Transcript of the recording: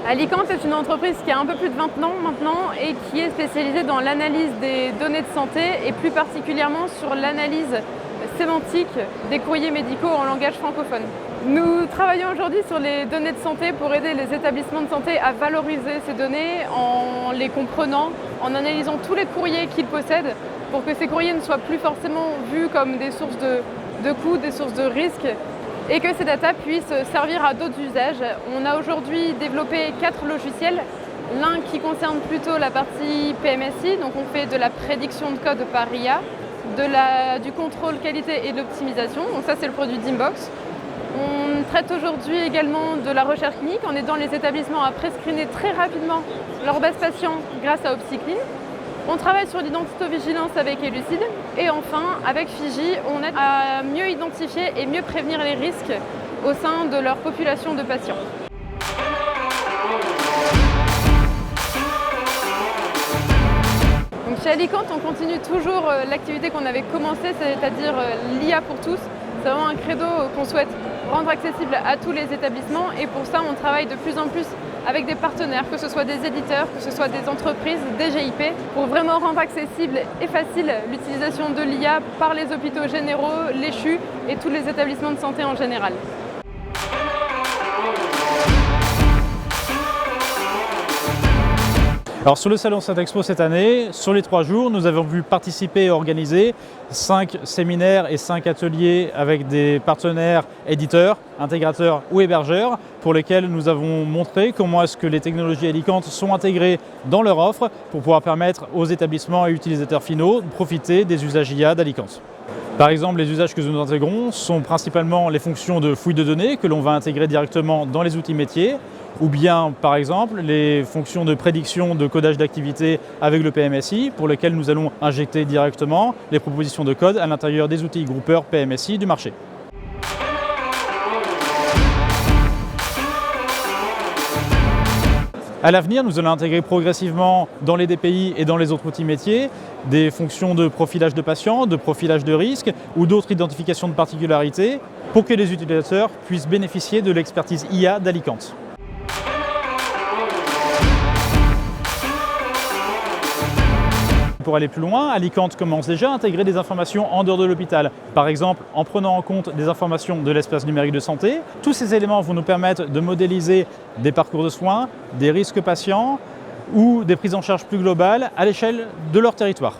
Alicante est une entreprise qui a un peu plus de 20 ans maintenant et qui est spécialisée dans l'analyse des données de santé et plus particulièrement sur l'analyse sémantique des courriers médicaux en langage francophone. Nous travaillons aujourd'hui sur les données de santé pour aider les établissements de santé à valoriser ces données en les comprenant, en analysant tous les courriers qu'ils possèdent pour que ces courriers ne soient plus forcément vus comme des sources de coûts, des sources de risques, et que ces data puissent servir à d'autres usages. On a aujourd'hui développé 4 logiciels, l'un qui concerne plutôt la partie PMSI, donc on fait de la prédiction de code par IA, du contrôle qualité et de l'optimisation, donc ça c'est le produit d'Inbox. On traite aujourd'hui également de la recherche clinique en aidant les établissements à prescreener très rapidement leur base patient grâce à OpsiClean. On travaille sur l'identitovigilance avec Elucid et enfin avec Fiji, on aide à mieux identifier et mieux prévenir les risques au sein de leur population de patients. Donc chez Alicante, on continue toujours l'activité qu'on avait commencée, c'est-à-dire l'IA pour tous. C'est vraiment un credo qu'on souhaite rendre accessible à tous les établissements et pour ça on travaille de plus en plus avec des partenaires, que ce soit des éditeurs, que ce soit des entreprises, des GIP, pour vraiment rendre accessible et facile l'utilisation de l'IA par les hôpitaux généraux, les CHU et tous les établissements de santé en général. Alors sur le salon Saint-Expo cette année, sur les 3 jours, nous avons vu participer et organiser 5 séminaires et 5 ateliers avec des partenaires éditeurs, intégrateurs ou hébergeurs pour lesquels nous avons montré comment est-ce que les technologies Alicante sont intégrées dans leur offre pour pouvoir permettre aux établissements et utilisateurs finaux de profiter des usages IA d'Alicante. Par exemple, les usages que nous intégrons sont principalement les fonctions de fouille de données que l'on va intégrer directement dans les outils métiers, ou bien par exemple les fonctions de prédiction de codage d'activité avec le PMSI pour lesquelles nous allons injecter directement les propositions de code à l'intérieur des outils groupeurs PMSI du marché. À l'avenir, nous allons intégrer progressivement dans les DPI et dans les autres outils métiers des fonctions de profilage de patients, de profilage de risques ou d'autres identifications de particularités pour que les utilisateurs puissent bénéficier de l'expertise IA d'Alicante. Pour aller plus loin, Alicante commence déjà à intégrer des informations en dehors de l'hôpital. Par exemple, en prenant en compte des informations de l'espace numérique de santé. Tous ces éléments vont nous permettre de modéliser des parcours de soins, des risques patients ou des prises en charge plus globales à l'échelle de leur territoire.